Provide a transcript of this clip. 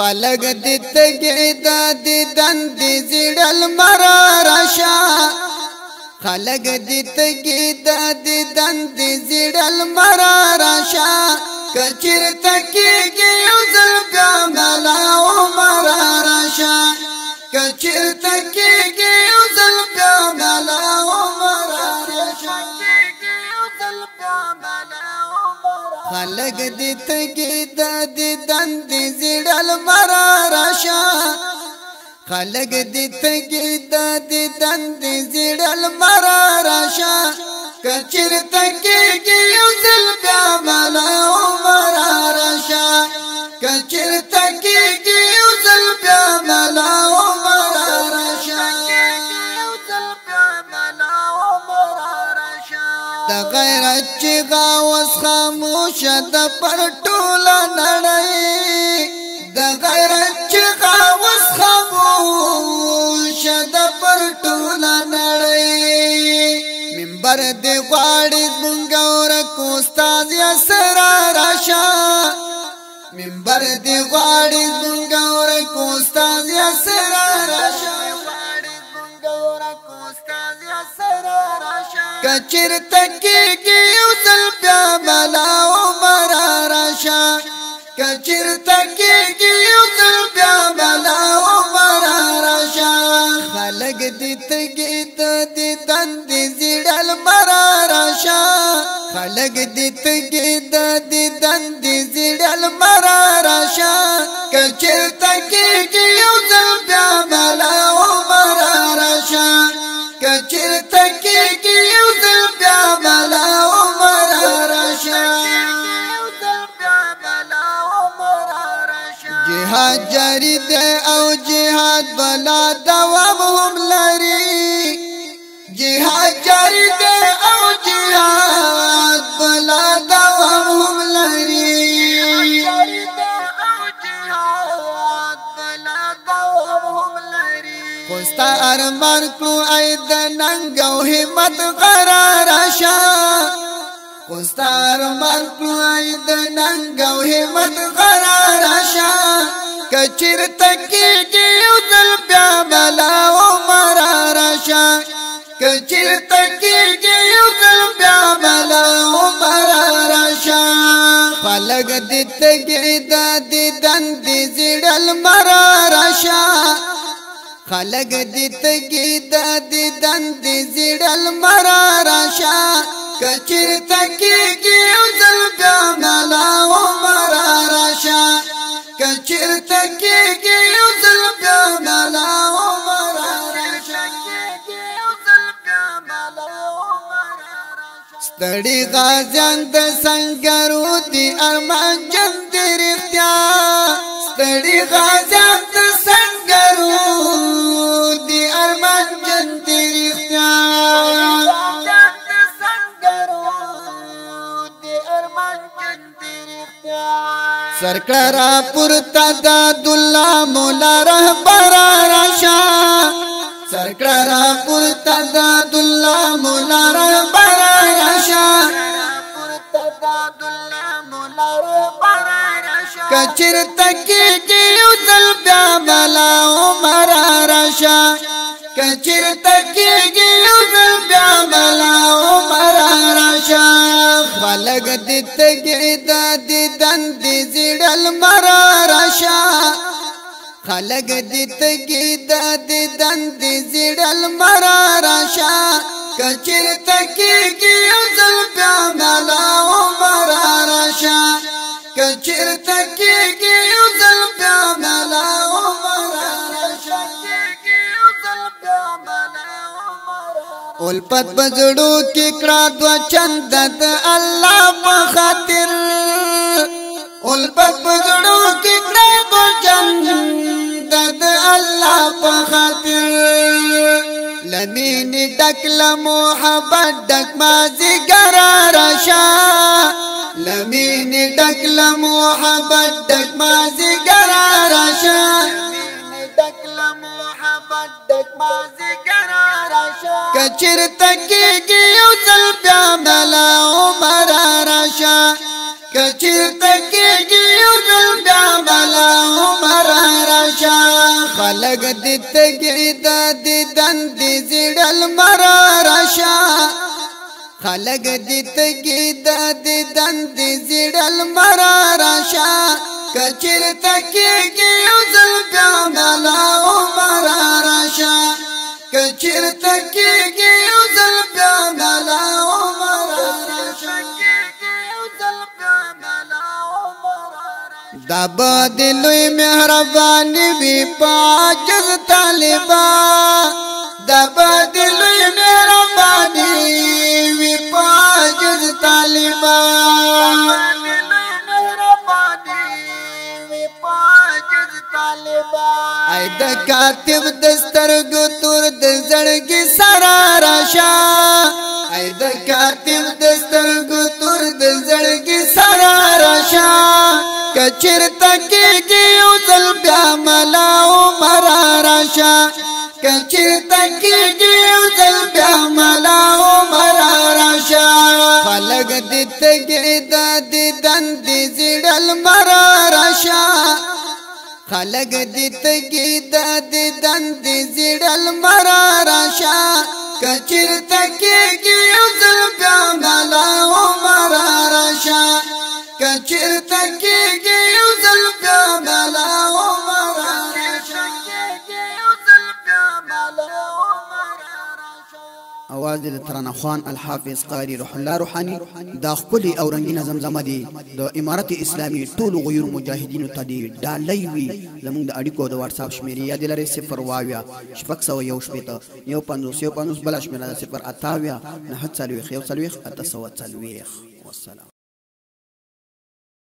خلق دي تگیدا دی دندی زیڑل مرارشا خلق دي تگیدا دی دندی زیڑل مرارشا کچر تکیگی یوزل بیا ملاو مرارشا کچر تکیگی یوزل بیا ملاو مرارشا خلق دي تگیدا دی دندی زیڑل مرارشا خلق دي تگیدا دی دندی زیڑل مرارشا کچر تکیگی یوزل بیا ملاو مرارشا کچر تکیگی یوزل بیا ملاو مرارشا دا غیرت چیغا وس خاموش دا پر ټوله نړۍ دا غیرت چیغا وس خاموش دا پر ټوله نړۍ منبر دی غواړي زمونږ ورکو استاد یاسر راشا منبر دی غواړي زمونږ ورکو استاد یاسر راشا کچر تکیگی یوزل بیا ملاو مرارشا کچر تکیگی یوزل بیا ملاو مرارشا خلق دی تگیدا دی دندی زیڑل مرارشا خلق دی تگیدا دی دندی زیڑل مرارشا کچر تکیگی یوزل بیا ملاو مرارشا کچر تکیگی یوزل بیا ملاو مرارشا جهاد جاری دے او جهاد بلا دوام هم لري جهاد جاری دے او جهاد بلا دوام هم لري خوستا ارمان کلو اید ننگو همت غرارشا خوستا ارمان کلو اید ننگو همت غرارشا کچر تکیگی یوزل بیا ملاو مرارشا کچر تکیگی یوزل بیا ملاو مرارشا خلق دی تگیدا دی دندی زیڑل مرارشا خلق دي تگیدا دی دندی زیڑل مرارشا کچر تکیگی یوزل بیا ملاو مرارشا کچر تکیگی یوزل بیا ملاو مرارشا ستړي غازیان د سنگرو دی ارمان جند رختیا ستړي غازیان د سنگرو دی ارمان جند رختیا سرکړه پورته د عبدالله مولا رهبر راشا سرکړه پورته د عبدالله مولا رهبر راشا کچر تکیگی یوزل بیا ملاو مرارشا کچر تکیگی یوزل بیا ملاو مرارشا خلق دی تگیدا دی دندی زیڑل مرارشا خلق دی تگیدا دی دندی زیڑل مرارشا کچر تکیگی یوزل بیا ملاو مرارشا کچر تکیگی یوزل بیا ملاو مرارشا الپت بزړو کې کړه دو چند د الله په خاطر الپت بزړو کې کړه دو چند د الله په خاطر لمین ډکل محبت ډک مازی ګرارشا لمین ډکل محبت ډک مازی ګرارشا کچر تکیگی یوزل بیا ملاو مرارشا کچر تکیگی یوزل بیا ملاو مرارشا خلق دي تگی دا دیدن دی زیڑل مرارشا خلق دي تگی دا دیدن دی زیڑل مرارشا کچر تکیگی یوزل بیا ملاو مرارشا کچر تکیگی یوزل بیا ملاو مرارشا دا بدلوی مهربانی وی پاجز طالبا دا بدلوی مهربانی وی پاجز طالبا ای دا کاتب دسترگو تور دزرگی سرارشا ای دا کاتب دسترگو تور دزرگی سرارشا کچر تکیگی یوزل بیا ملاو مرارشا کچر تکیگی یوزل بیا ملاو مرارشا خلق دی تگی دا دیدن دی زیڑل مرارشا خلق دی تگی دا دیدن دی زیڑل مرارشا کچر تکیگی یوزل بیا ملاو مرارشا کچر تکیگی یوزل بیا ملاو مرارشا आवाज د ترانه خوان الحافظ قاری روح الله روحانی دا خپل او رنگین زمزمه دي د امارت اسلامي ټول غیر مجاهدینو ته دي ډالۍ وي زموږ د اړیکو د واتس اپ شمیرې یا د لري 0 واویا شپږ سو یو شپته یو 500 بل شمیره 0 اتاویا نه هڅلوي خو 30 والسلام